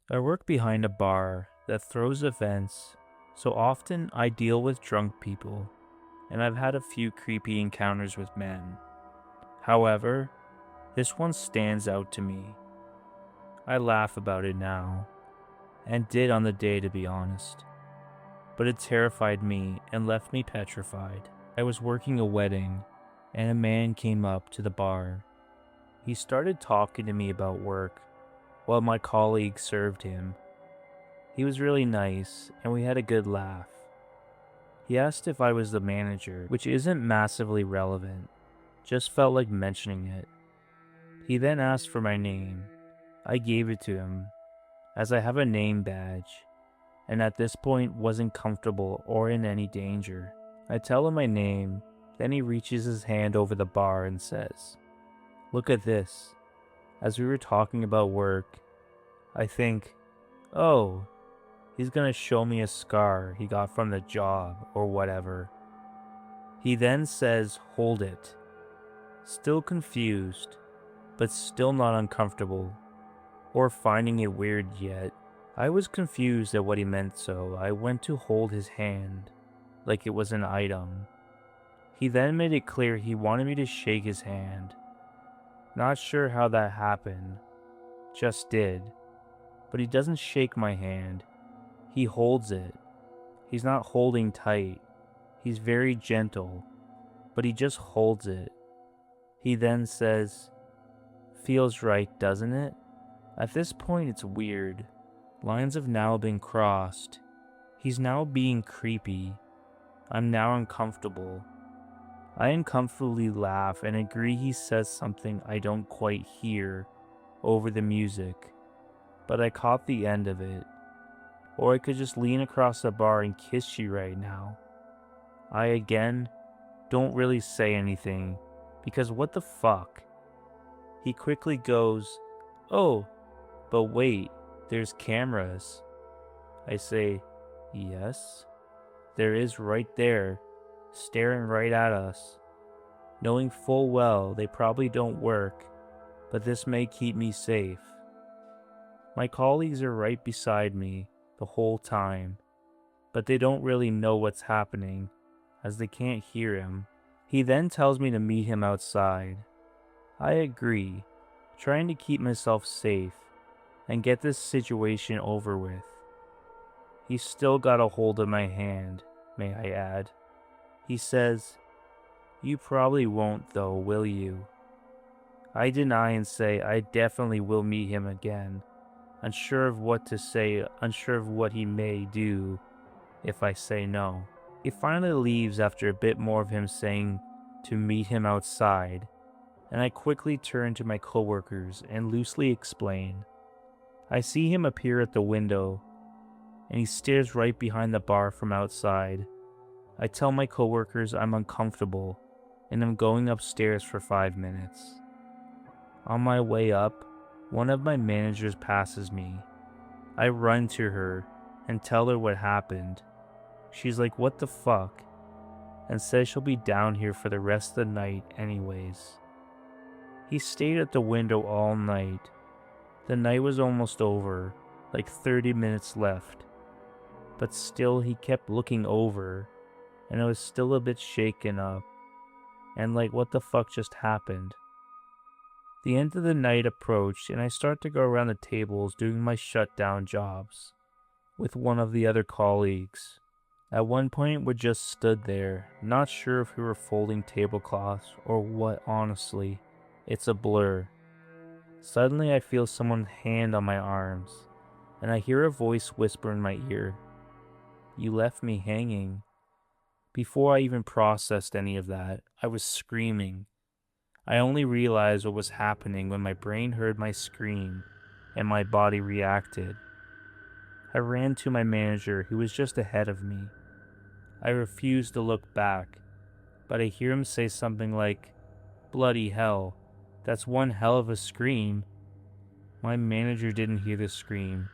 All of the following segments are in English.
I work behind a bar that throws events, so often I deal with drunk people, and I've had a few creepy encounters with men. However, this one stands out to me. I laugh about it now, and did on the day to be honest, but it terrified me and left me petrified. I was working a wedding, and a man came up to the bar. He started talking to me about work while my colleague served him. He was really nice, and we had a good laugh. He asked if I was the manager, which isn't massively relevant, just felt like mentioning it. He then asked for my name. I gave it to him, as I have a name badge, and at this point wasn't comfortable or in any danger. I tell him my name, then he reaches his hand over the bar and says, "Look at this." As we were talking about work, I think, oh, he's gonna show me a scar he got from the job or whatever. He then says, "Hold it." Still confused, but still not uncomfortable or finding it weird yet. I was confused at what he meant, so I went to hold his hand like it was an item. He then made it clear he wanted me to shake his hand. Not sure how that happened, just did. But he doesn't shake my hand. He holds it. He's not holding tight. He's very gentle, but he just holds it. He then says, "Feels right, doesn't it?" At this point, it's weird. Lines have now been crossed. He's now being creepy. I'm now uncomfortable. I uncomfortably laugh and agree he says something I don't quite hear over the music, but I caught the end of it. Or I could just lean across the bar and kiss you right now. I again don't really say anything, because what the fuck? He quickly goes, "Oh, but wait, there's cameras." I say, "Yes, there is right there, staring right at us," knowing full well they probably don't work, but this may keep me safe. My colleagues are right beside me the whole time, but they don't really know what's happening as they can't hear him. He then tells me to meet him outside. I agree, trying to keep myself safe and get this situation over with. He's still got a hold of my hand, may I add. He says, "You probably won't though, will you?" I deny and say I definitely will meet him again, unsure of what to say, unsure of what he may do if I say no. He finally leaves after a bit more of him saying to meet him outside, and I quickly turn to my coworkers and loosely explain. I see him appear at the window, and he stares right behind the bar from outside. I tell my coworkers I'm uncomfortable, and I'm going upstairs for 5 minutes. On my way up, one of my managers passes me. I run to her and tell her what happened. She's like, "What the fuck?" and says she'll be down here for the rest of the night anyways. He stayed at the window all night. The night was almost over, like 30 minutes left, but still he kept looking over, and I was still a bit shaken up, and like, what the fuck just happened? The end of the night approached, and I start to go around the tables doing my shutdown jobs with one of the other colleagues. At one point, we just stood there, not sure if we were folding tablecloths or what, honestly. It's a blur. Suddenly, I feel someone's hand on my arms, and I hear a voice whisper in my ear, "You left me hanging." Before I even processed any of that, I was screaming. I only realized what was happening when my brain heard my scream and my body reacted. I ran to my manager, who was just ahead of me. I refused to look back, but I hear him say something like, "Bloody hell, that's one hell of a scream." My manager didn't hear the scream,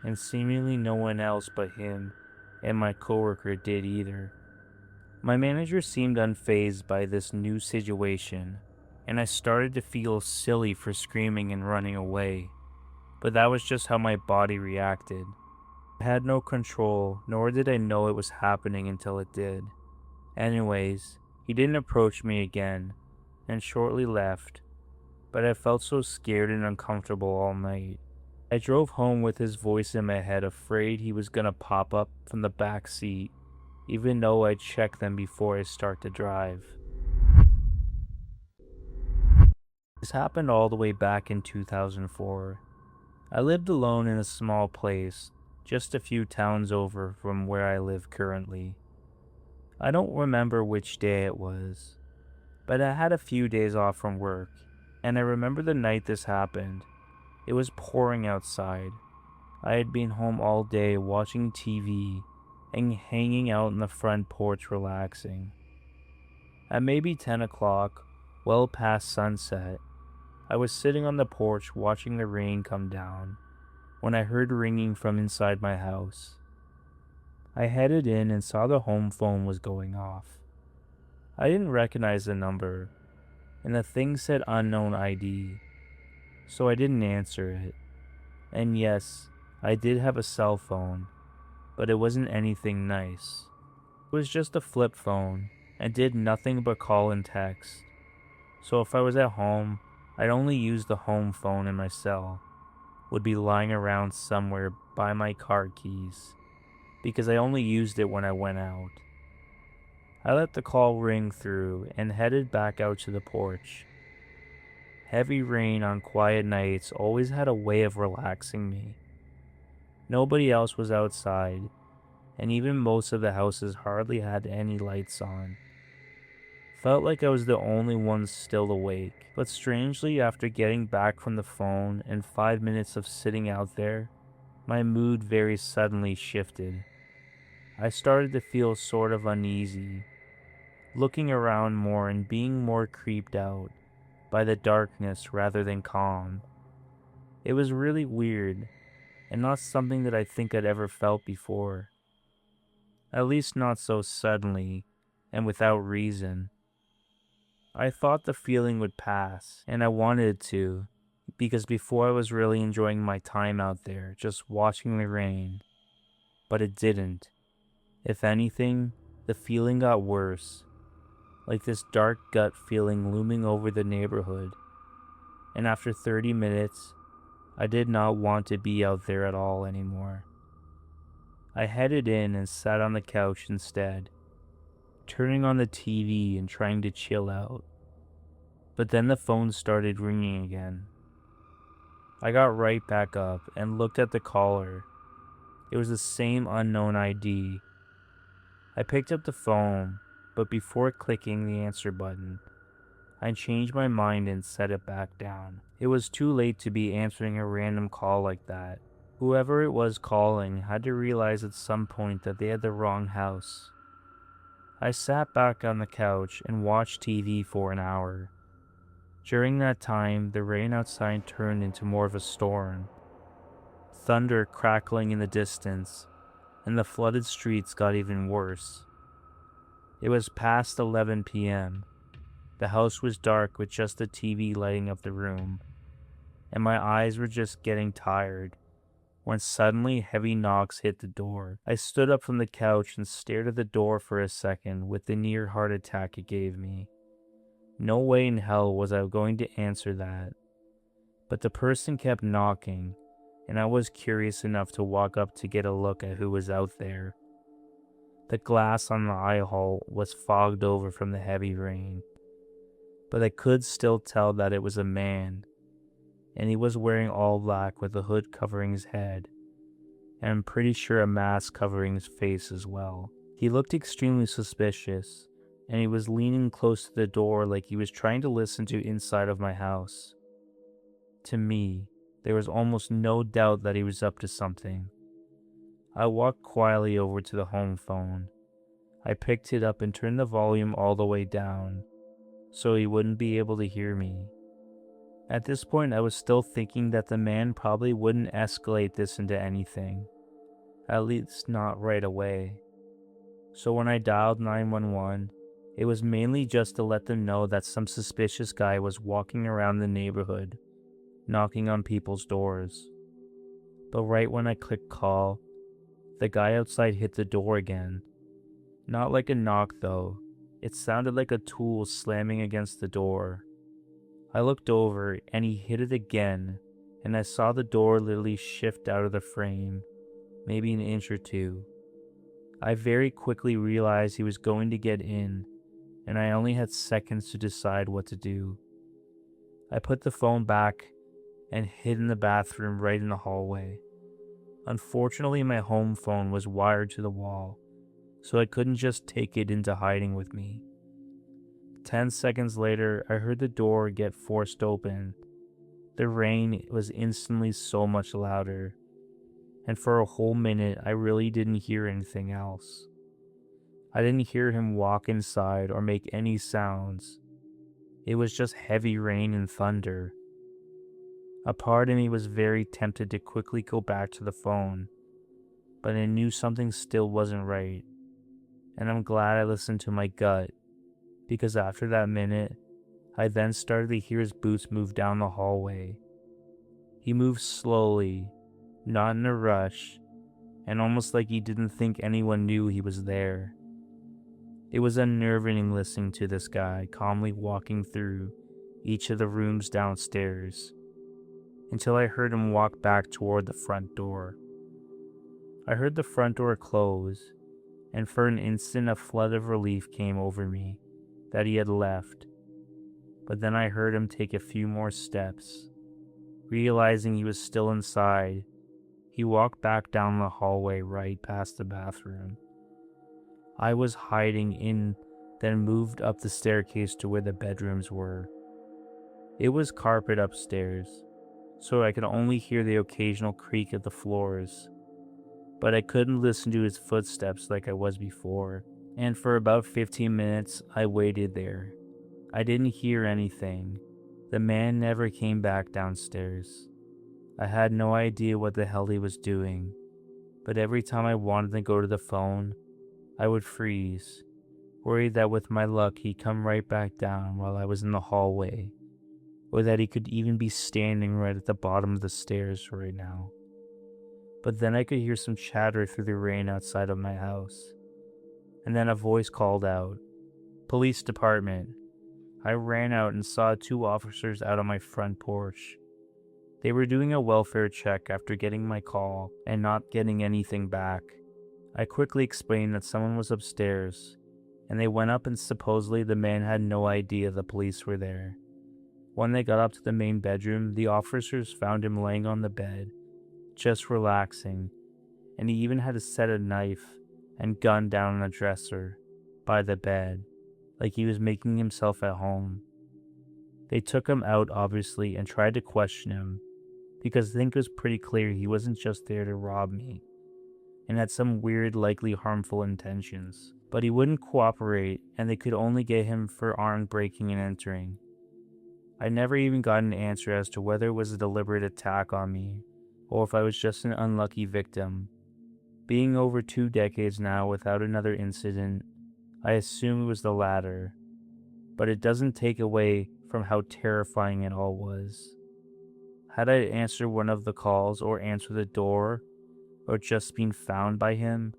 and seemingly no one else but him and my coworker did either. My manager seemed unfazed by this new situation, and I started to feel silly for screaming and running away. but that was just how my body reacted. I had no control, nor did I know it was happening until it did. Anyways, he didn't approach me again, and shortly left, but I felt so scared and uncomfortable all night. I drove home with his voice in my head, afraid he was gonna pop up from the back seat, even though I'd check them before I start to drive. This happened all the way back in 2004. I lived alone in a small place, just a few towns over from where I live currently. I don't remember which day it was, but I had a few days off from work, and I remember the night this happened. It was pouring outside. I had been home all day watching TV and hanging out on the front porch relaxing. At maybe 10 o'clock, well past sunset, I was sitting on the porch watching the rain come down when I heard ringing from inside my house. I headed in and saw the home phone was going off. I didn't recognize the number, and the thing said unknown ID, so I didn't answer it. And yes, I did have a cell phone, but it wasn't anything nice. It was just a flip phone and did nothing but call and text. So if I was at home, I'd only use the home phone, and my cell would be lying around somewhere by my car keys, because I only used it when I went out. I let the call ring through and headed back out to the porch. Heavy rain on quiet nights always had a way of relaxing me. Nobody else was outside, and even most of the houses hardly had any lights on. Felt like I was the only one still awake, but strangely, after getting back from the phone and 5 minutes of sitting out there, my mood very suddenly shifted. I started to feel sort of uneasy, looking around more and being more creeped out by the darkness rather than calm. It was really weird, and not something that I think I'd ever felt before. At least not so suddenly and without reason. I thought the feeling would pass, and I wanted it to, because before I was really enjoying my time out there, just watching the rain. But it didn't. If anything, the feeling got worse, like this dark gut feeling looming over the neighborhood. And after 30 minutes, I did not want to be out there at all anymore. I headed in and sat on the couch instead, turning on the TV and trying to chill out. But then the phone started ringing again. I got right back up and looked at the caller. It was the same unknown ID. I picked up the phone, but before clicking the answer button, I changed my mind and set it back down. It was too late to be answering a random call like that. Whoever it was calling had to realize at some point that they had the wrong house. I sat back on the couch and watched TV for an hour. During that time, the rain outside turned into more of a storm. Thunder crackling in the distance, and the flooded streets got even worse. It was past 11 p.m. The house was dark with just the TV lighting up the room, and my eyes were just getting tired when suddenly heavy knocks hit the door. I stood up from the couch and stared at the door for a second with the near heart attack it gave me. No way in hell was I going to answer that. But the person kept knocking, and I was curious enough to walk up to get a look at who was out there. The glass on the aisle was fogged over from the heavy rain, but I could still tell that it was a man, and he was wearing all black with a hood covering his head, and I'm pretty sure a mask covering his face as well. He looked extremely suspicious, and he was leaning close to the door like he was trying to listen to inside of my house. To me, there was almost no doubt that he was up to something. I walked quietly over to the home phone. I picked it up and turned the volume all the way down, so he wouldn't be able to hear me. At this point, I was still thinking that the man probably wouldn't escalate this into anything, at least not right away. So when I dialed 911, it was mainly just to let them know that some suspicious guy was walking around the neighborhood, knocking on people's doors. But right when I clicked call, the guy outside hit the door again. Not like a knock though, it sounded like a tool slamming against the door. I looked over and he hit it again, and I saw the door literally shift out of the frame, maybe an inch or two. I very quickly realized he was going to get in, and I only had seconds to decide what to do. I put the phone back and hid in the bathroom right in the hallway. Unfortunately, my home phone was wired to the wall, so I couldn't just take it into hiding with me. 10 seconds later, I heard the door get forced open. The rain was instantly so much louder, and for a whole minute, I really didn't hear anything else. I didn't hear him walk inside or make any sounds. It was just heavy rain and thunder. A part of me was very tempted to quickly go back to the phone, but I knew something still wasn't right, and I'm glad I listened to my gut, because after that minute, I then started to hear his boots move down the hallway. He moved slowly, not in a rush, and almost like he didn't think anyone knew he was there. It was unnerving listening to this guy calmly walking through each of the rooms downstairs, until I heard him walk back toward the front door. I heard the front door close, and for an instant a flood of relief came over me that he had left. But then I heard him take a few more steps. Realizing he was still inside, he walked back down the hallway right past the bathroom. I was hiding in, then moved up the staircase to where the bedrooms were. It was carpet upstairs, so I could only hear the occasional creak of the floors, but I couldn't listen to his footsteps like I was before, and for about 15 minutes I waited there. I didn't hear anything. The man never came back downstairs. I had no idea what the hell he was doing, but every time I wanted to go to the phone, I would freeze, worried that with my luck he'd come right back down while I was in the hallway, or that he could even be standing right at the bottom of the stairs right now. But then I could hear some chatter through the rain outside of my house, and then a voice called out, "Police department." I ran out and saw 2 officers out on my front porch. They were doing a welfare check after getting my call and not getting anything back. I quickly explained that someone was upstairs, and they went up and supposedly the man had no idea the police were there. When they got up to the main bedroom, the officers found him laying on the bed, just relaxing, and he even had a set of knife and gun down on the dresser by the bed, like he was making himself at home. They took him out obviously and tried to question him, because I think it was pretty clear he wasn't just there to rob me, and had some weird, likely harmful intentions. But he wouldn't cooperate, and they could only get him for armed breaking and entering. I never even got an answer as to whether it was a deliberate attack on me, or if I was just an unlucky victim. Being over 2 decades now without another incident, I assume it was the latter, but it doesn't take away from how terrifying it all was. Had I answered one of the calls or answered the door, or just been found by him,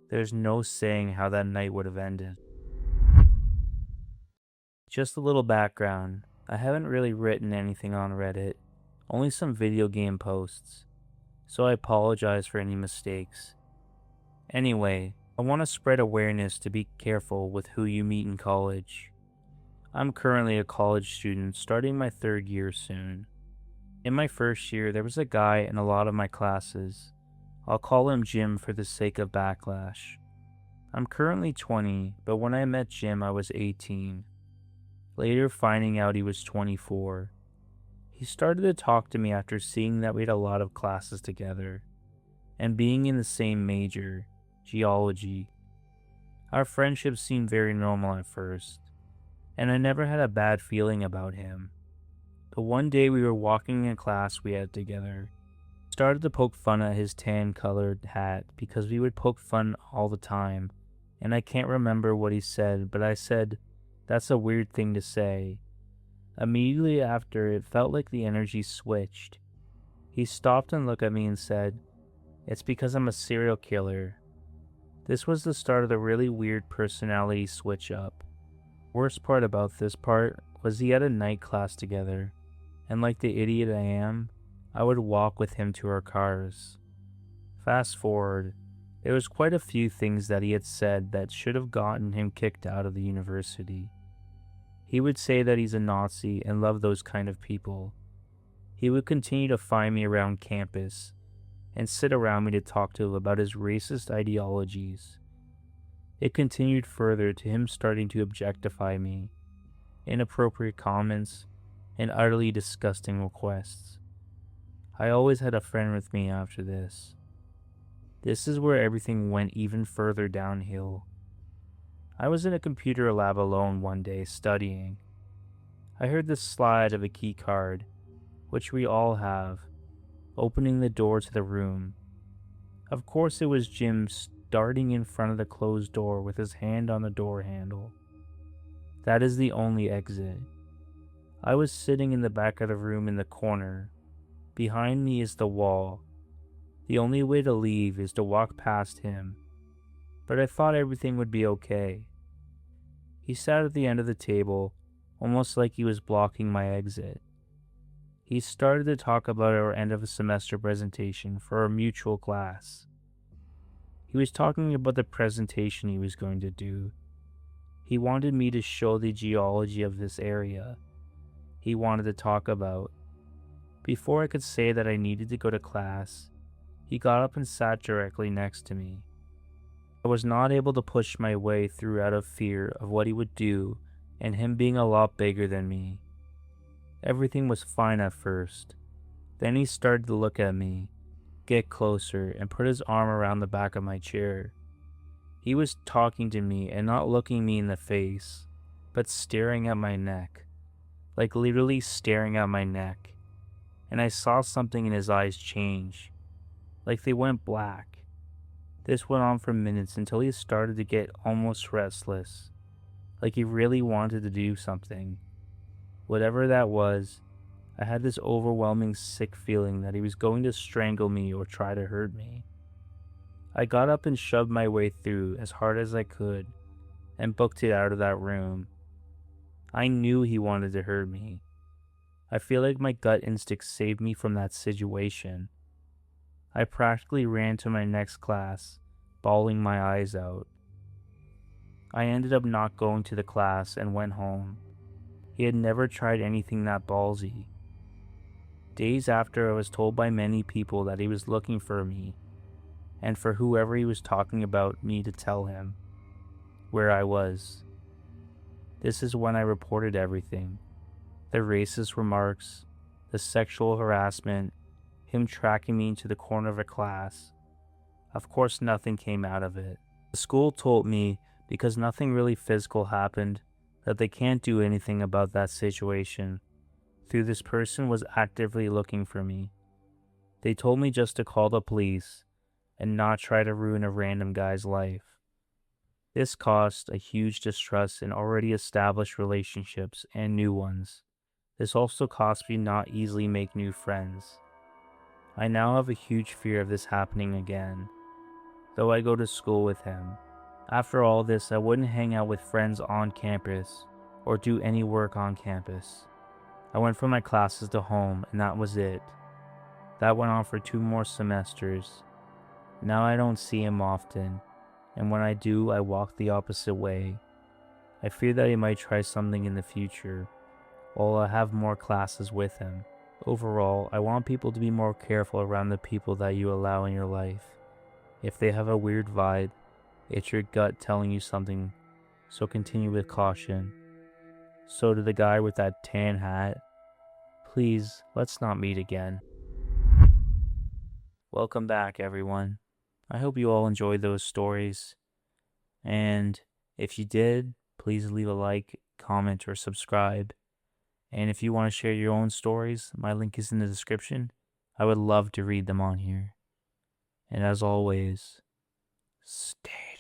there's no saying how that night would have ended. Just a little background, I haven't really written anything on Reddit, only some video game posts, so I apologize for any mistakes. Anyway, I want to spread awareness to be careful with who you meet in college. I'm currently a college student starting my 3rd year soon. In my first year, there was a guy in a lot of my classes. I'll call him Jim for the sake of backlash. I'm currently 20, but when I met Jim I was 18. Later finding out he was 24. He started to talk to me after seeing that we had a lot of classes together, and being in the same major, geology. Our friendship seemed very normal at first, and I never had a bad feeling about him. But one day we were walking in class we had together. Started to poke fun at his tan-colored hat because we would poke fun all the time, and I can't remember what he said, but I said, "That's a weird thing to say." Immediately after, it felt like the energy switched. He stopped and looked at me and said, "It's because I'm a serial killer." This was the start of the really weird personality switch up. Worst part about this part was he had a night class together, and like the idiot I am, I would walk with him to our cars. Fast forward, there was quite a few things that he had said that should have gotten him kicked out of the university. He would say that he's a Nazi and loved those kind of people. He would continue to find me around campus and sit around me to talk to him about his racist ideologies. It continued further to him starting to objectify me, inappropriate comments, and utterly disgusting requests. I always had a friend with me after this. This is where everything went even further downhill. I was in a computer lab alone one day studying. I heard the slide of a key card, which we all have, opening the door to the room. Of course it was Jim starting in front of the closed door with his hand on the door handle. That is the only exit. I was sitting in the back of the room in the corner. Behind me is the wall. The only way to leave is to walk past him, but I thought everything would be okay. He sat at the end of the table, almost like he was blocking my exit. He started to talk about our end of a semester presentation for our mutual class. He was talking about the presentation he was going to do. He wanted me to show the geology of this area. He wanted to talk about. Before I could say that I needed to go to class, he got up and sat directly next to me. I was not able to push my way through out of fear of what he would do and him being a lot bigger than me. Everything was fine at first. Then he started to look at me, get closer, and put his arm around the back of my chair. He was talking to me and not looking me in the face, but staring at my neck, like literally staring at my neck. And I saw something in his eyes change, like they went black. This went on for minutes until he started to get almost restless, like he really wanted to do something. Whatever that was, I had this overwhelming sick feeling that he was going to strangle me or try to hurt me. I got up and shoved my way through as hard as I could and booked it out of that room. I knew he wanted to hurt me. I feel like my gut instinct saved me from that situation. I practically ran to my next class, bawling my eyes out. I ended up not going to the class and went home. He had never tried anything that ballsy. Days after, I was told by many people that he was looking for me, and for whoever he was talking about me to tell him where I was. This is when I reported everything. The racist remarks, the sexual harassment, him tracking me into the corner of a class. Of course, nothing came out of it. The school told me, because nothing really physical happened, that they can't do anything about that situation. Through this person was actively looking for me. They told me just to call the police and not try to ruin a random guy's life. This caused a huge distrust in already established relationships and new ones. This also caused me not easily make new friends. I now have a huge fear of this happening again, though I go to school with him. After all this, I wouldn't hang out with friends on campus or do any work on campus. I went from my classes to home, and that was it. That went on for 2 more semesters. Now I don't see him often, and when I do, I walk the opposite way. I fear that he might try something in the future, while I have more classes with him. Overall, I want people to be more careful around the people that you allow in your life. If they have a weird vibe, it's your gut telling you something, so continue with caution. So to the guy with that tan hat, please, let's not meet again. Welcome back, everyone. I hope you all enjoyed those stories. And if you did, please leave a like, comment, or subscribe. And if you want to share your own stories, my link is in the description. I would love to read them on here. And as always, stay